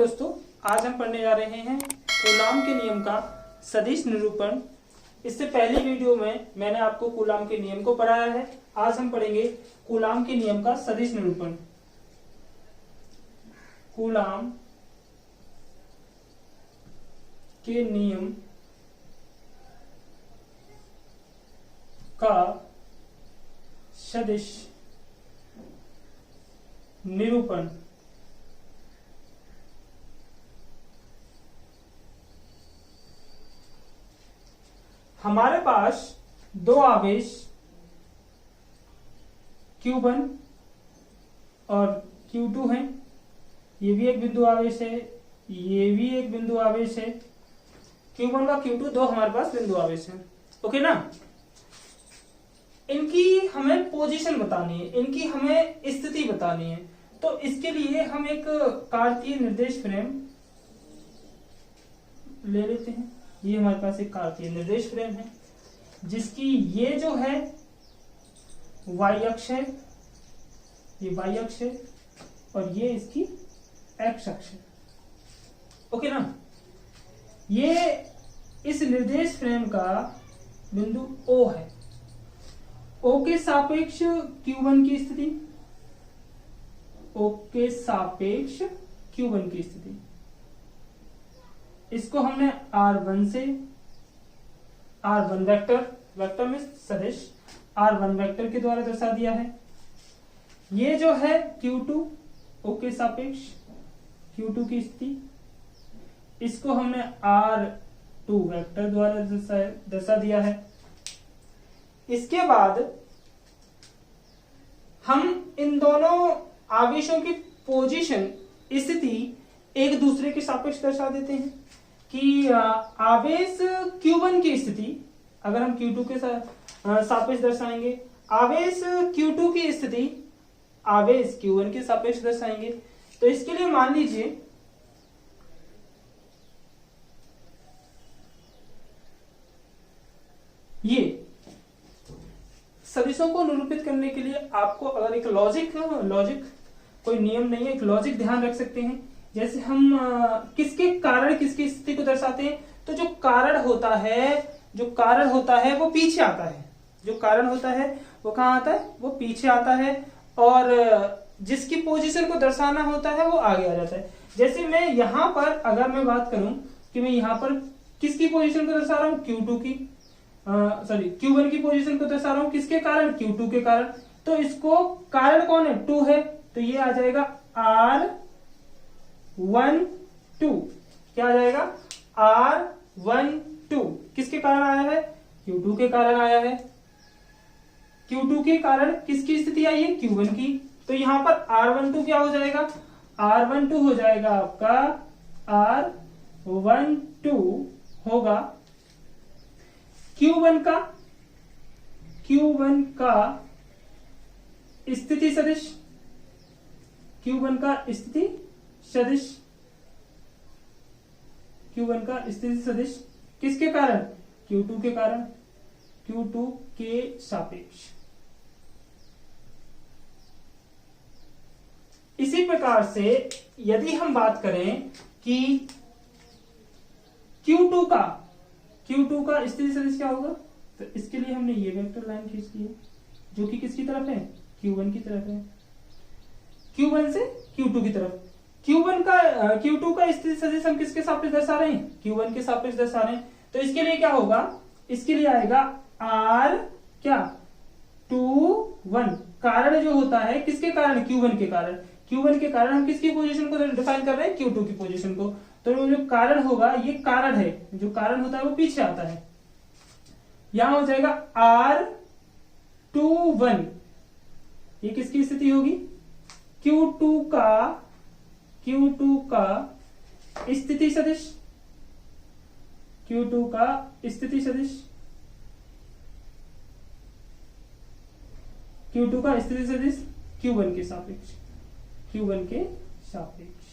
दोस्तों, आज हम पढ़ने जा रहे हैं कूलाम के नियम का सदिश निरूपण। इससे पहली वीडियो में मैंने आपको कूलाम के नियम को पढ़ाया है। आज हम पढ़ेंगे कूलाम के नियम का सदिश निरूपण। कूलाम के नियम का सदिश निरूपण। हमारे पास दो आवेश Q1 और Q2 हैं। ये भी एक बिंदु आवेश है, ये भी एक बिंदु आवेश है। Q1 का Q2 दो हमारे पास बिंदु आवेश है। ओके ना। इनकी हमें पोजीशन बतानी है, इनकी हमें स्थिति बतानी है। तो इसके लिए हम एक कार्तीय निर्देश फ्रेम ले लेते हैं। ये हमारे पास एक कार्तीय निर्देश फ्रेम है जिसकी ये जो है y अक्ष है, ये y अक्ष है और ये इसकी x अक्ष है। ओके ना। ये इस निर्देश फ्रेम का बिंदु O है। O के सापेक्ष Q1 की स्थिति, O के सापेक्ष Q1 की स्थिति, इसको हमने R1 से R1 वेक्टर में सदिश R1 वेक्टर के द्वारा दर्शा दिया है। ये जो है Q2 O के सापेक्ष Q2 की स्थिति, इसको हमने R2 वेक्टर द्वारा दर्शा दिया है। इसके बाद हम इन दोनों आवेशों की पोजीशन स्थिति एक दूसरे के सापेक्ष दर्शा देते हैं कि आवेश Q1 की स्थिति अगर हम Q2 के सापेक्ष दर्शाएंगे, आवेश Q2 की स्थिति आवेश Q1 के सापेक्ष दर्शाएंगे। तो इसके लिए मान लीजिए ये सदिशों को निरूपित करने के लिए आपको अगर एक लॉजिक कोई नियम नहीं है, एक लॉजिक ध्यान रख सकते हैं। जैसे हम किसके कारण किसकी स्थिति को दर्शाते हैं, तो जो कारण होता है वो पीछे आता है। जो कारण होता है वो कहाँ आता है, वो पीछे आता है। और जिसकी पोजीशन को दर्शाना होता है वो आगे आ जाता है। जैसे मैं यहां पर अगर मैं बात करूं कि मैं यहां पर किसकी पोजीशन को दर्शा रहा हूं, Q1 की पोजीशन को दर्शा रहा हूं। किसके कारण, Q2 के कारण। तो इसको कारण कौन है, 2 है। तो ये आ जाएगा R12। क्या आ जाएगा, R12 किसके कारण आया है, Q2 के कारण आया है। Q2 के कारण किसकी स्थिति आई है, Q1 की। तो यहां पर R12 क्या हो जाएगा, R12 हो जाएगा आपका R12 होगा Q1 का स्थिति सदिश, Q1 का स्थिति सदिश किसके कारण, Q2 के कारण, Q2 के सापेक्ष। इसी प्रकार से यदि हम बात करें कि Q2 का स्थिति सदिश क्या होगा, तो इसके लिए हमने ये वेक्टर लाइन खींच ली है जो कि किसकी तरफ है, Q1 की तरफ है। Q1 से Q2 की तरफ। Q2 का स्थिति सदिश हम किसके सापेक्ष दर्शा रहे हैं, Q1 के सापेक्ष दर्शा रहे हैं। तो इसके लिए क्या होगा, इसके लिए आएगा R21। कारण जो होता है किसके कारण, Q1 के कारण। Q1 के कारण हम किसकी पोजीशन को डिफाइन कर रहे हैं, Q2 की पोजीशन को। तो जो कारण होगा, ये कारण है, जो कारण होता है वो पीछे आता है। यहां हो जाएगा R21। ये किसकी स्थिति होगी, Q2 का स्थिति सदिश, Q2 का स्थिति सदिश, Q2 का स्थिति सदिश Q1 के सापेक्ष, Q1 के सापेक्ष,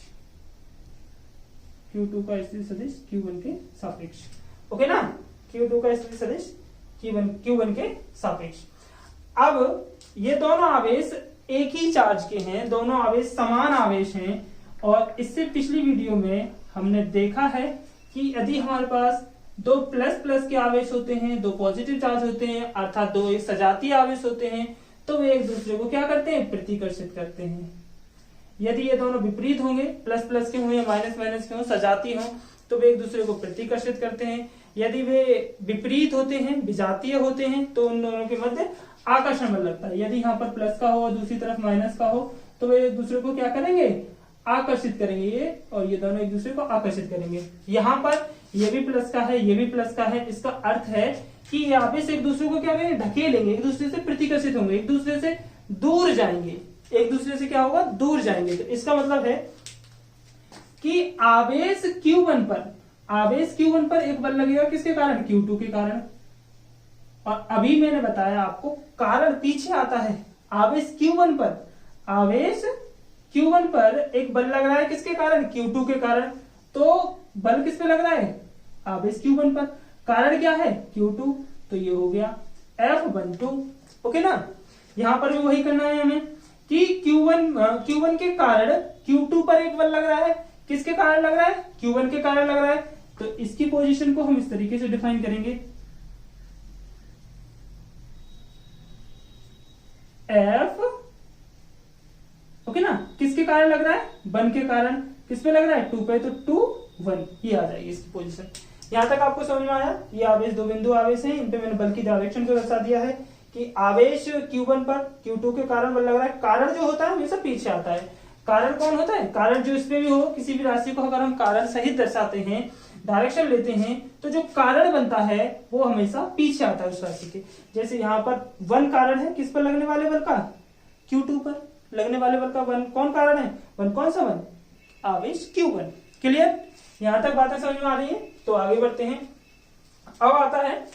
Q2 का स्थिति सदिश Q1 के सापेक्ष। ओके ना। Q2 का स्थिति सदिश Q1 के सापेक्ष। अब ये दोनों आवेश एक ही चार्ज के हैं, दोनों आवेश समान आवेश हैं और इससे पिछली वीडियो में हमने देखा है कि यदि हमारे पास दो प्लस प्लस के आवेश होते हैं, दो पॉजिटिव चार्ज होते हैं, अर्थात दो एक सजातीय आवेश होते हैं, तो वे एक दूसरे को क्या करते हैं, प्रतिकर्षित करते हैं। यदि ये दोनों विपरीत होंगे, प्लस प्लस के हों या माइनस माइनस के हों, सजातीय हों, तो वे एक दूसरे को प्रतिकर्षित करते हैं। यदि वे विपरीत होते हैं, विजातीय होते हैं, तो उन दोनों के मध्य आकर्षण बल लगता है। यदि यहाँ पर प्लस का हो और दूसरी तरफ माइनस का हो, तो वे एक दूसरे को क्या करेंगे, आकर्षित करेंगे। ये और ये दोनों एक दूसरे को आकर्षित करेंगे। यहाँ पर ये भी प्लस का है, ये भी प्लस का है। इसका अर्थ है कि ये आवेश एक दूसरे को क्या करेंगे, ढकेलेंगे, एक दूसरे से प्रतिकर्षित होंगे, एक दूसरे से दूर जाएंगे, एक दूसरे से क्या होगा, दूर जाएंगे। तो इसका मतलब है कि आवेश Q1 पर एक बल लगेगा, किसके कारण, Q2 के कारण। और अभी मैंने बताया आपको कारण पीछे आता है। आवेश Q1 पर एक बल लग रहा है, किसके कारण, Q2 के कारण। तो बल किस पे लग रहा है, आवेश Q1 पर, कारण क्या है, Q2। तो ये हो गया F12। ओके ना। यहां पर भी वही करना है हमें कि Q1 के कारण Q2 पर एक बल लग रहा है, किसके कारण लग रहा है, Q1 के कारण लग रहा है। तो इसकी पोजीशन को हम इस तरीके से डिफाइन करेंगे, F, ओके ना, किसके कारण लग रहा है, 1 के कारण। किस पे लग रहा है, 2 पे, तो 2 1 ये आ जाएगी इसकी पोजीशन। यहां तक आपको समझ में आया। ये आवेश दो बिंदु आवेश हैं, इन पे मैंने बल की डायरेक्शन को दर्शा दिया है कि आवेश Q1 पर Q2 के कारण बल लग रहा है। कारण जो होता है हमेशा पीछे आता है। कारण कौन होता है, कारण जो इसमें भी हो, किसी भी राशि को अगर हम कारण सहित दर्शाते हैं, डायरेक्शन लेते हैं, तो जो कारण बनता है वो हमेशा पीछे आता है उस राशि के। जैसे यहाँ पर 1 कारण है, किस पर लगने वाले बल का, Q2 पर लगने वाले बल का 1 कौन कारण है, 1 कौन सा 1, आवेश Q1। क्लियर, यहां तक बातें समझ में आ रही है। तो आगे बढ़ते हैं। अब आता है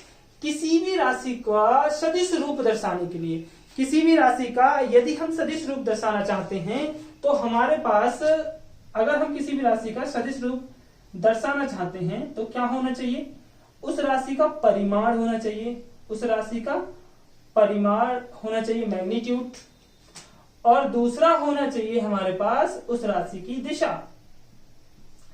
किसी भी राशि का सदिश रूप दर्शाने के लिए। किसी भी राशि का यदि हम सदिश रूप दर्शाना चाहते हैं, तो हमारे पास, अगर हम किसी भी राशि का सदिश रूप दर्शाना चाहते हैं, तो क्या होना चाहिए, उस राशि का परिमाण होना चाहिए, उस राशि का परिमाण होना चाहिए, मैग्नीट्यूड, और दूसरा होना चाहिए हमारे पास उस राशि की दिशा।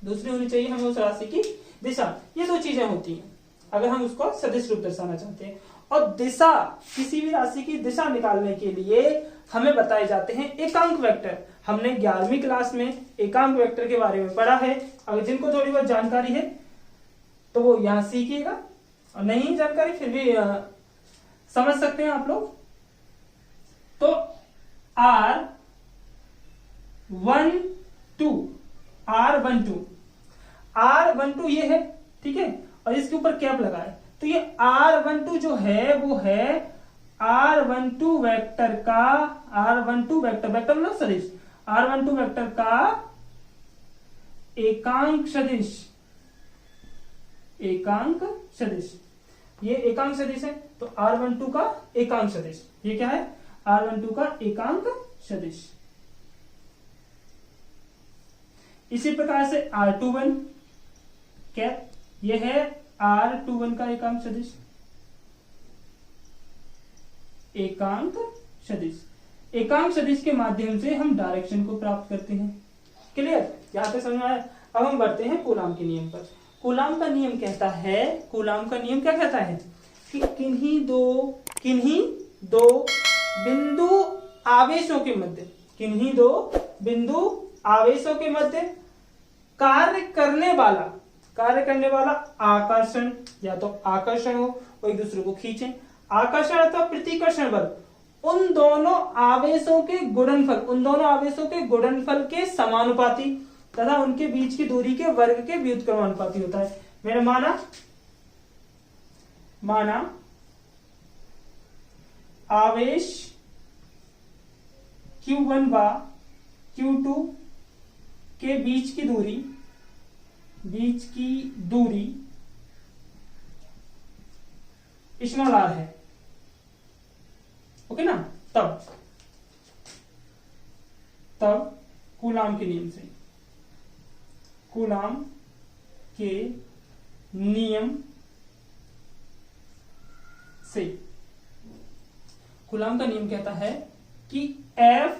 दूसरी होनी चाहिए हमें उस राशि की दिशा। ये दो चीजें होती हैं अगर हम उसको सदिश रूप दर्शाना चाहते हैं। और दिशा, किसी भी राशि की दिशा निकालने के लिए हमें बताए जाते हैं एकांक वेक्टर। हमने 11वीं क्लास में एकांक वेक्टर के बारे में पढ़ा है। अगर जिनको थोड़ी बहुत जानकारी है तो वो यहां सीखिएगा, और नहीं जानकारी फिर भी समझ सकते हैं आप लोग। तो R12 ये है, ठीक है, और इसके ऊपर कैप लगा है। तो ये R12 जो है वो है R12 वेक्टर का, R12 वेक्टर मतलब सदिश, R12 वेक्टर का एकांक सदिश। एकांक सदिश, ये एकांक सदिश है। तो R12 का एकांक सदिश, ये क्या है, R12 का एकांक सदिश। इसी प्रकार से R21 क्या, ये है R21 का एकांक सदिश। एकांक सदिश, एकांक सदिश के माध्यम से हम डायरेक्शन को प्राप्त करते हैं। क्लियर, यहां तक समझ में आया। अब हम बढ़ते हैं कूलाम के नियम पर। कूलाम का नियम कहता है, कूलाम का नियम क्या कहता है कि किन्हीं दो बिंदु आवेशों के मध्य, किन्हीं दो बिंदु आवेशों के मध्य कार्य करने वाला आकर्षण, या तो आकर्षण हो, वो एक दूसरे को खींचे, आकर्षण अथवा प्रतिकर्षण बल, उन दोनों आवेशों के गुणनफल के समानुपाती तथा उनके बीच की दूरी के वर्ग के व्युत्क्रमानुपाती होता है। मैंने माना आवेश Q1 व Q2 के बीच की दूरी स्मॉल r है, ओके ना। तब कूलाम के नियम से, कूलाम के नियम से, कूलाम का नियम कहता है कि F,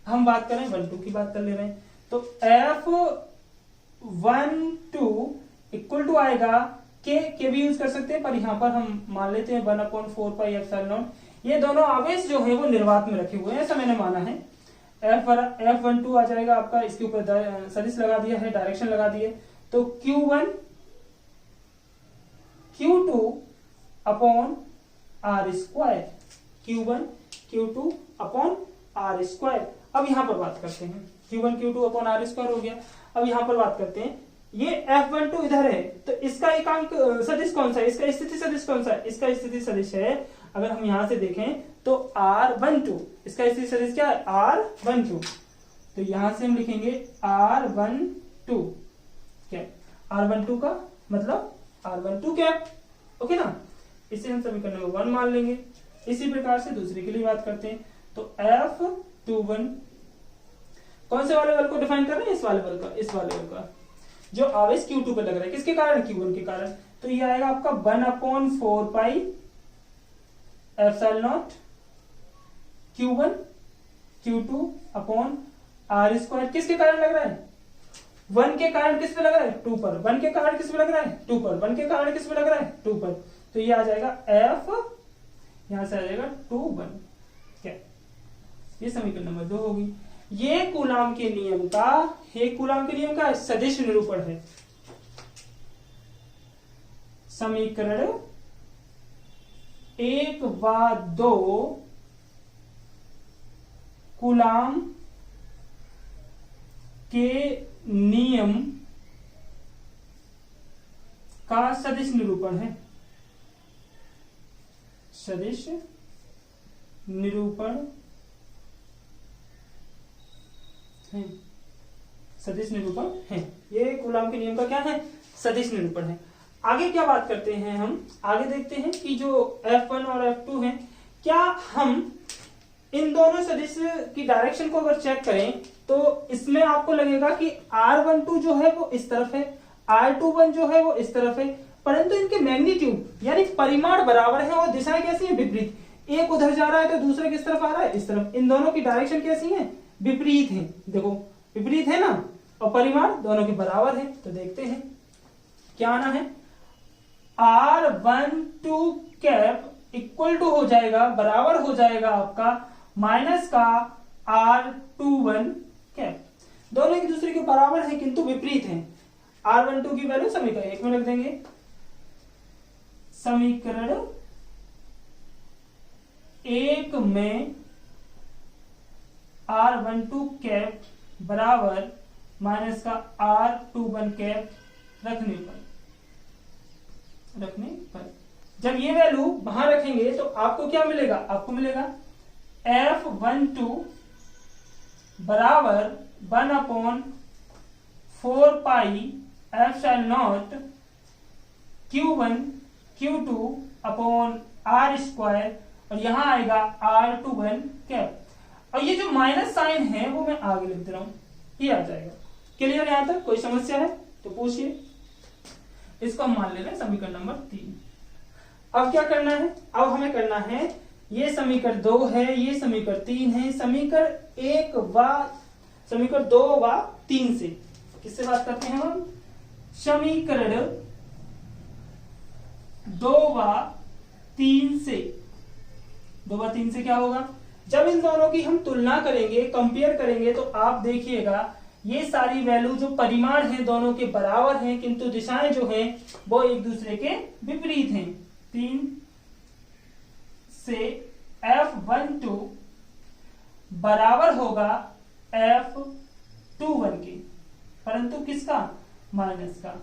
हम बात करें 1-2 की बात कर ले रहे हैं, तो F12 इक्वल टू आएगा के भी यूज कर सकते हैं, पर यहां पर हम मान लेते हैं 1/4πε0। ये दोनों आवेश जो है वो निर्वात में रखे हुए हैं, ऐसा मैंने माना है। F12 आ जाएगा आपका, इसके ऊपर सदिश लगा दिया है, डायरेक्शन लगा दिए, तो Q1 Q2 upon R square, Q1 Q2 upon R square. अब यहां पर बात करते हैं, Q1 Q2 upon R square हो गया। अब यहां पर बात करते हैं, ये F12 इधर है, तो इसका एकांक सदिश कौन सा है, इसका स्थिति सदिश कौन सा है, इसका स्थिति सदिश है, अगर हम यहां से देखें तो R12, इसका स्थिति सदिश क्या है, R12। तो यहां से हम लिखेंगे R12 क्या, R12 का मतलब R12 क्या, ओके ना। इसे हम समीकरण नंबर 1 मान लेंगे। इसी प्रकार से दूसरे के लिए बात करते हैं, तो F21 कौन से वाले बल को डिफाइन कर रहे हैं, इस वाले बल का, इस वाले बल का जो आवेश Q2 पे लग रहा है, किसके कारण, Q1 के कारण। तो ये आएगा आपका 1/4πε0 Q1 Q2 upon R square, किसके कारण लग रहा है, 1 के कारण किस पे लग रहा है, 2 पर, 1 के कारण किस पे लग रहा है, 2 पर, 1 के कारण किस पे लग रहा है, 2 पर। तो ये आ जाएगा F, यहां से आ जाएगा 2/1 क्या, ये समीकरण नंबर 2 होगी। ये कूलाम के नियम का, ये कूलाम के नियम का सदिश निरूपण है। समीकरण 1 व 2 कूलाम के नियम का सदिश निरूपण है, सदिश निरूपण है, सदिश निरूपण है। ये कूलाम के नियम का क्या है, सदिश निरूपण है। आगे क्या बात करते हैं हम, आगे देखते हैं कि जो F1 और F2 हैं, क्या हम इन दोनों सदिश की डायरेक्शन को अगर चेक करें तो इसमें आपको लगेगा कि R12 जो है वो इस तरफ है, R21 जो है वो इस तरफ है, परंतु इनके मैग्नीट्यूड यानी परिमाण बराबर है और दिशाएं कैसी है, विपरीत। एक उधर जा रहा है तो दूसरा किस तरफ आ रहा है, इस तरफ। इन दोनों की डायरेक्शन कैसी है, विपरीत है, देखो विपरीत है ना, और परिमाण दोनों के बराबर है। तो देखते हैं क्या आना है, R12 कैप इक्वल टू हो जाएगा, बराबर हो जाएगा आपका माइनस का R21 कैप। दोनों एक दूसरे के बराबर है किंतु विपरीत हैं। R12 की वैल्यू समीकरण 1 में रख देंगे, समीकरण 1 में R12 कैप बराबर माइनस का R21 कैप रखने पर जब ये वैल्यू वहां रखेंगे तो आपको क्या मिलेगा, आपको मिलेगा F12 बराबर 1/4πε0 Q1 Q2 upon R square, और यहां आएगा R21 कैप। और ये जो माइनस साइन है वो मैं आगे लिख दे रहा हूं, ये आ जाएगा। क्लियर यहां तक, कोई समस्या है तो पूछिए। इसको हम मान ले रहे हैं समीकरण नंबर 3। अब क्या करना है, अब हमें करना है, ये समीकरण 2 है, ये समीकरण 3 है, समीकरण 2 व 3 से किससे बात करते हैं हम, समीकरण 2 व 3 से। 2 व 3 से क्या होगा, जब इन दोनों की हम तुलना करेंगे, कंपेयर करेंगे, तो आप देखिएगा ये सारी वैल्यू जो परिमाण है दोनों के बराबर हैं, किंतु दिशाएं जो हैं वो एक दूसरे के विपरीत हैं। 3 से F12 बराबर होगा F21 के, परंतु किसका, माइनस का।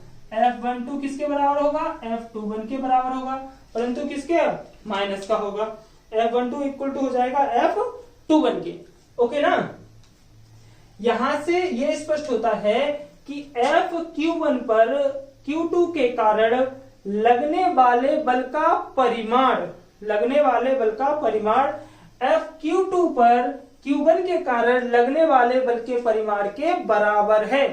F12 किसके बराबर होगा, F21 के बराबर होगा, परंतु किसके, माइनस का होगा। F12 इक्वल टू हो जाएगा F21 के, ओके ना। यहां से यह स्पष्ट होता है कि F(Q1) पर Q2 के कारण लगने वाले बल का परिमाण F(Q2) पर Q1 के कारण लगने वाले बल के परिमाण के बराबर है,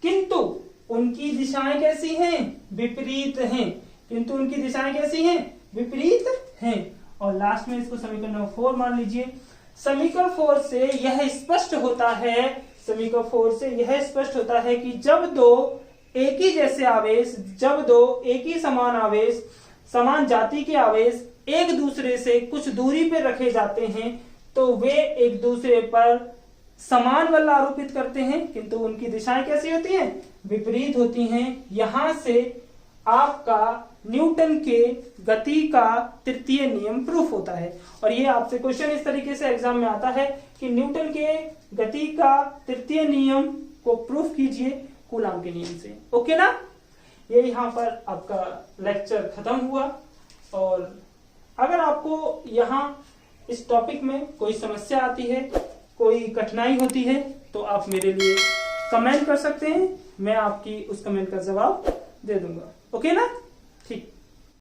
किंतु उनकी दिशाएं कैसी हैं, विपरीत हैं। किंतु उनकी दिशाएं कैसी हैं, विपरीत हैं। और लास्ट में इसको समीकरण नंबर 4 मान लीजिए। समीकरण 4 से यह स्पष्ट होता है, समीकरण 4 से यह स्पष्ट होता है कि जब दो एक ही जैसे आवेश, जब दो एक ही समान आवेश, समान जाति के आवेश एक दूसरे से कुछ दूरी पर रखे जाते हैं तो वे एक दूसरे पर समान बल आरोपित करते हैं, किंतु उनकी दिशाएं कैसी होती हैं? विपरीत होती हैं। यहां से आपका न्यूटन के गति का तृतीय नियम प्रूफ होता है। और ये आपसे क्वेश्चन इस तरीके से एग्जाम में आता है कि न्यूटन के गति का तृतीय नियम को प्रूफ कीजिए कूलाम के नियम से। ओके ना? ये यहाँ पर आपका लेक्चर खत्म हुआ। और अगर आपको यहाँ इस टॉपिक में कोई समस्या आती है, कोई कठिनाई होती है, तो आप मेरे लिए कमेंट कर सकते हैं, मैं आपकी उस कमेंट का जवाब दे दूंगा। ओके ना?